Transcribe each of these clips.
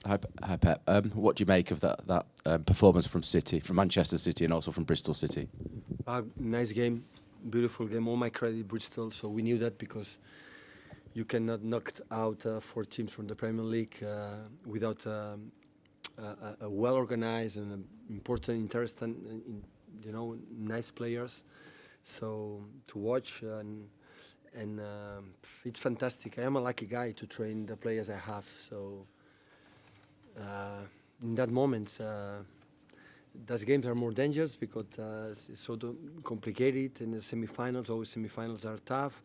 Hi Pep. What do you make of that performance from City, from Manchester City, and also from Bristol City? Nice game, beautiful game. All my credit, Bristol. So we knew that because you cannot knock out four teams from the Premier League without a well organized and important, interesting, nice players. So to watch and it's fantastic. I am a lucky guy to train the players I have. So in that moment, those games are more dangerous because it's so complicated. In the semi-finals, always semi-finals are tough.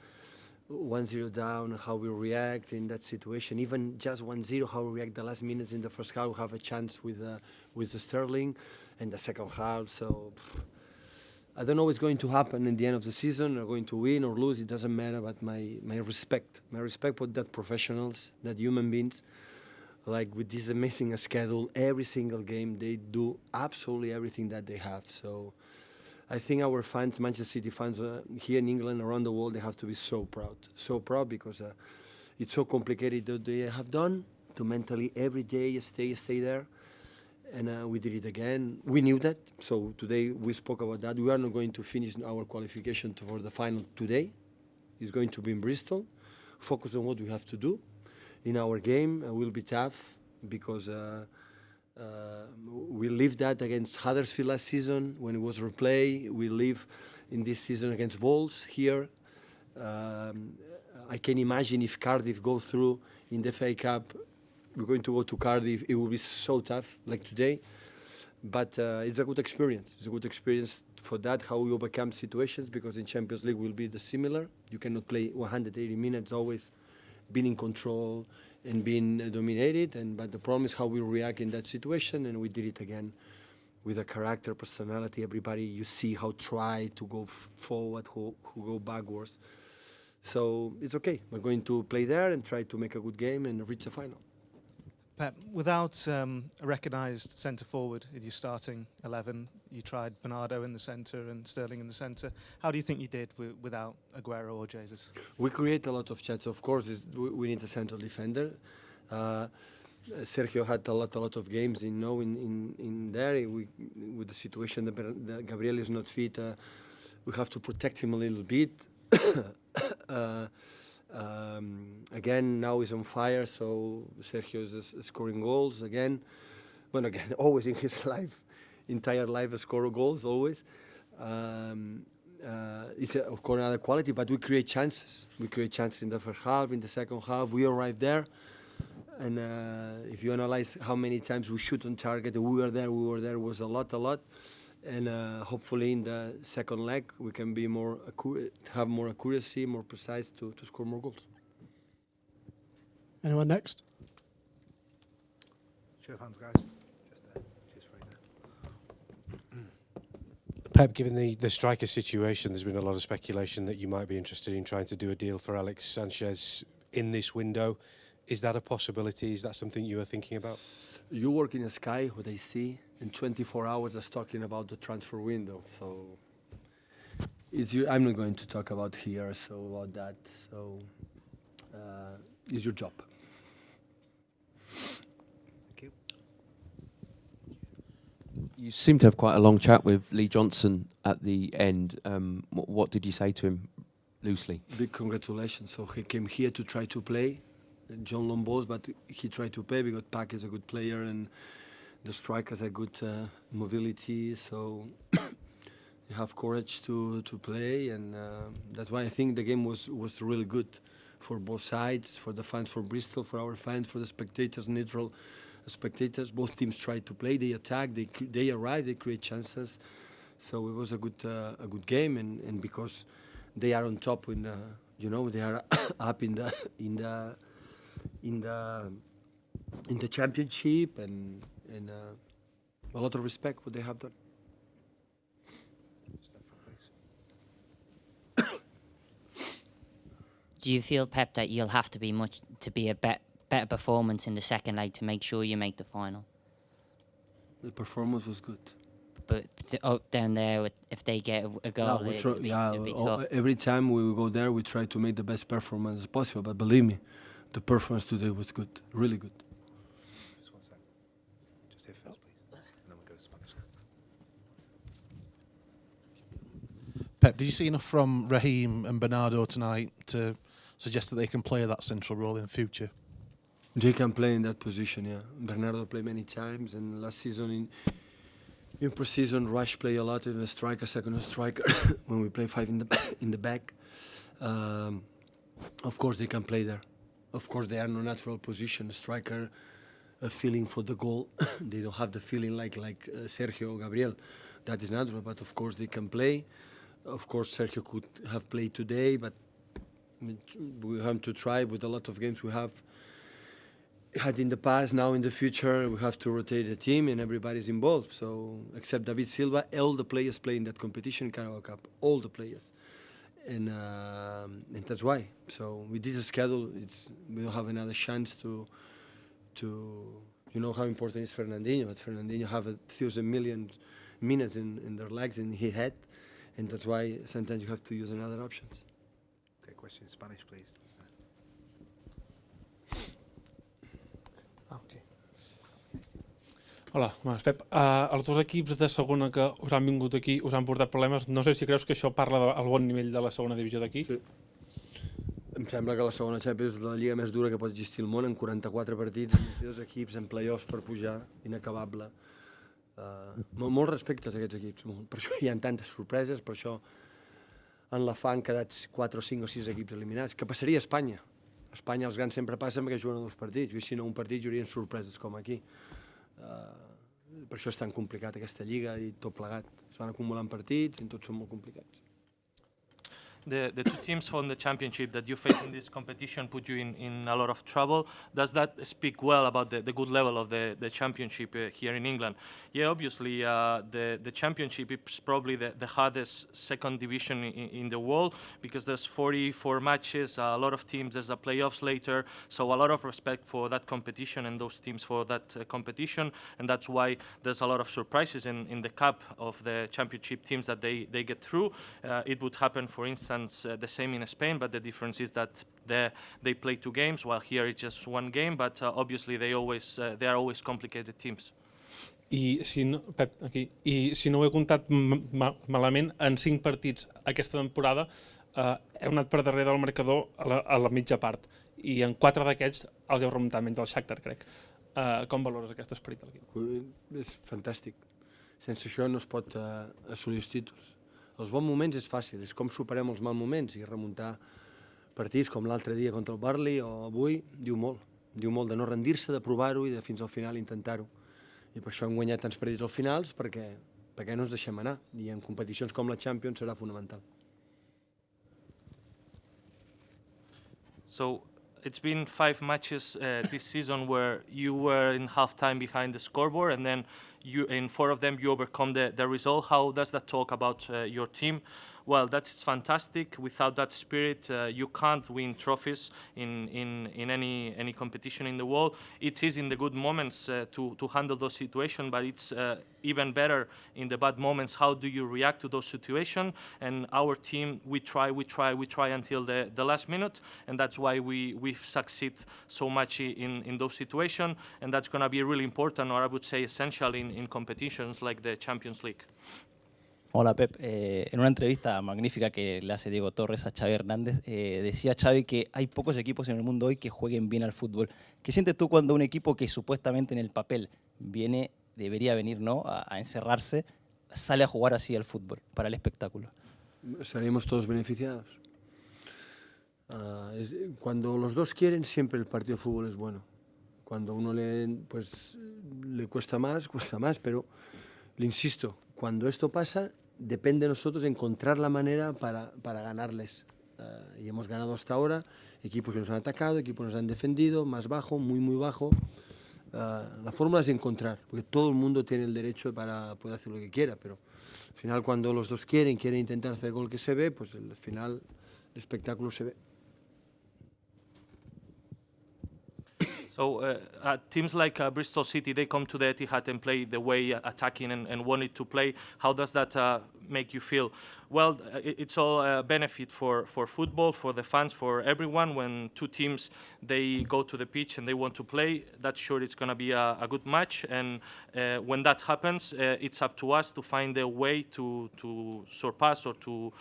1-0 down, how we react in that situation. Even just 1-0, how we react the last minutes in the first half. We have a chance with the Sterling, and the second half. So I don't know what's going to happen in the end of the season. Are going to win or lose? It doesn't matter. But my respect for that professionals, that human beings. Like with this amazing schedule, every single game they do absolutely everything that they have. So I think our fans, Manchester City fans here in England, around the world, they have to be so proud because it's so complicated that they have done to mentally every day stay there, and we did it again. We knew that, so today we spoke about that. We are not going to finish our qualification for the final today. It's going to be in Bristol. Focus on what we have to do. In our game will be tough because we lived that against Huddersfield last season when it was replay. We live in this season against Wolves here. I can imagine if Cardiff go through in the FA Cup, we're going to go to Cardiff. It will be so tough like today, but it's a good experience. It's a good experience for that, how we overcome situations, because in Champions League will be the similar. You cannot play 180 minutes always being in control and being dominated, but the problem is how we react in that situation, and we did it again with a character, personality. Everybody, you see how try to go forward, who go backwards. So it's okay. We're going to play there and try to make a good game and reach the final. Pep, without a recognised centre forward in your starting 11, you tried Bernardo in the centre and Sterling in the centre. How do you think you did without Aguero or Jesus? We create a lot of chances. Of course, we need a central defender. Sergio had a lot of games in there. With the situation that Gabriel is not fit, we have to protect him a little bit. Again, now he's on fire, so Sergio is scoring goals again. Well, again, always in his entire life, score goals, always. It's, of course, another quality, but we create chances. We create chances in the first half, in the second half. We arrive there, and if you analyze how many times we shoot on target, we were there, was a lot. And hopefully in the second leg we can be more accurate, have more accuracy, more precise to score more goals. Anyone next? Show of hands, guys. Just there. Just right there. Pep, given the striker situation, there's been a lot of speculation that you might be interested in trying to do a deal for Alex Sanchez in this window. Is that a possibility? Is that something you are thinking about? You work in Sky, what I see, in 24 hours is talking about the transfer window. So I'm not going to talk about here, about that. So it's your job. Thank you. You seem to have quite a long chat with Lee Johnson at the end. What did you say to him, loosely? Big congratulations. So he came here to try to play. John Lombos, but he tried to play because Pac is a good player and the strikers are good mobility. So you have courage to play, and that's why I think the game was really good for both sides, for the fans from Bristol, for our fans, for the spectators, neutral spectators. Both teams tried to play. They attack. They arrive. They create chances. So it was a good game, and because they are on top in they are up in the championship, and a lot of respect what they have done. Do you feel, Pep, that you'll have to be a better performance in the second leg to make sure you make the final? The performance was good. But down there, if they get a goal, it'd be tough. Every time we go there, we try to make the best performance possible. But believe me, the performance today was good, really good. Just one sec. here first, please, and then we'll go to Spanish. Pep, do you see enough from Raheem and Bernardo tonight to suggest that they can play that central role in future? They can play in that position, yeah. Bernardo played many times, and last season in pre-season, Rush played a lot in a striker, second striker, when we play five in the back. Of course, they can play there. Of course, they are no natural position. Striker, a feeling for the goal. They don't have the feeling like Sergio or Gabriel. That is natural, but of course they can play. Of course, Sergio could have played today, but we have to try with a lot of games we have had in the past. Now in the future, we have to rotate the team and everybody's involved. So, except David Silva, all the players play in that competition, Carabao Cup, all the players. And that's why. So with this schedule, we don't have another chance to you know how important is Fernandinho. But Fernandinho have 1,000 million minutes in their legs in his head, and that's why sometimes you have to use another options. Okay, question in Spanish, please. Okay. Hola, buenas, Pep. Els dos equips de segona que us han vingut aquí us han portat problemes. No sé si creus que això parla del bon nivell de la segona divisió d'aquí. Sí. Em sembla que la segona Champions és la lliga més dura que pot existir al món, en 44 partits, amb 2 equips en play-offs per pujar, inacabable. Molt respecte a aquests equips, molt. Per això hi ha tantes sorpreses, per això en la FA han quedat 4 o 5 o 6 equips eliminats. Què passaria a Espanya? A Espanya els grans sempre passen perquè juguen a 2 partits, i si no un partit hi haurien sorpreses com aquí. Per això és tan complicat aquesta lliga i tot plegat. Es van acumulant partits i tots són molt complicats. The two teams from the championship that you face in this competition put you in a lot of trouble. Does that speak well about the good level of the championship here in England? Yeah, obviously the championship is probably the hardest second division in the world because there's 44 matches, a lot of teams, there's a playoffs later, so a lot of respect for that competition and those teams for that competition, and that's why there's a lot of surprises in the cup of the championship teams that they get through. It would happen, for instance, the same in Spain, but the difference is that they play 2 games, while here it's just 1 game, but obviously they are always complicated teams. I si no, Pep, aquí, i si no ho he comptat malament, en 5 partits aquesta temporada heu anat per darrere del marcador a la mitja part, i en 4 d'aquests els heu remuntat menys el Shakhtar, crec. Com valores aquest esperit de l'equip? És fantàstic. Sense això no es pot assolir els títols. Els bons moments és fàcil, és com superem els mals moments, i remuntar partits com l'altre dia contra el Burnley o avui diu molt. Diu molt de no rendir-se, de provar-ho i de fins al final intentar-ho. I per això hem guanyat tants partits als finals, perquè no ens deixem anar. I en competicions com la Champions serà fonamental. So it's been 5 matches this season where you were in half-time behind the scoreboard, and then in 4 of them you overcome the result. How does that talk about your team? Well, that's fantastic. Without that spirit, you can't win trophies in any competition in the world. It is in the good moments to handle those situations, but it's even better in the bad moments. How do you react to those situations? And our team, we try until the last minute, and that's why we succeed so much in those situations, and that's going to be really important, or I would say essential in competitions like the Champions League. Hola Pep, en una entrevista magnífica que le hace Diego Torres a Xavi Hernández, decía Xavi que hay pocos equipos en el mundo hoy que jueguen bien al fútbol. ¿Qué sientes tú cuando un equipo que supuestamente en el papel debería venir, ¿no?, a encerrarse, sale a jugar así al fútbol, para el espectáculo? Estaremos todos beneficiados. Cuando los dos quieren, siempre el partido de fútbol es bueno. Cuando uno le cuesta más, pero le insisto, cuando esto pasa, depende de nosotros encontrar la manera para ganarles. Y hemos ganado hasta ahora, equipos que nos han atacado, equipos que nos han defendido, más bajo, muy bajo. La fórmula es encontrar, porque todo el mundo tiene el derecho para poder hacer lo que quiera, pero al final cuando los dos quieren intentar hacer gol que se ve, pues al final el espectáculo se ve. So teams like Bristol City, they come to the Etihad and play the way attacking and want it to play. How does that make you feel? Well, it's all a benefit for football, for the fans, for everyone. When two teams, they go to the pitch and they want to play, that's sure it's going to be a good match. And when that happens, it's up to us to find a way to surpass or to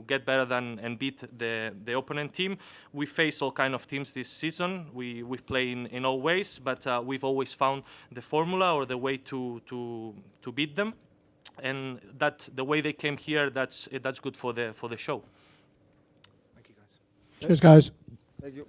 get better than and beat the opponent team. We face all kind of teams this season. We play in all ways, but we've always found the formula or the way to beat them. And that the way they came here, that's good for the show. Thank you, guys. Cheers, guys. Thank you.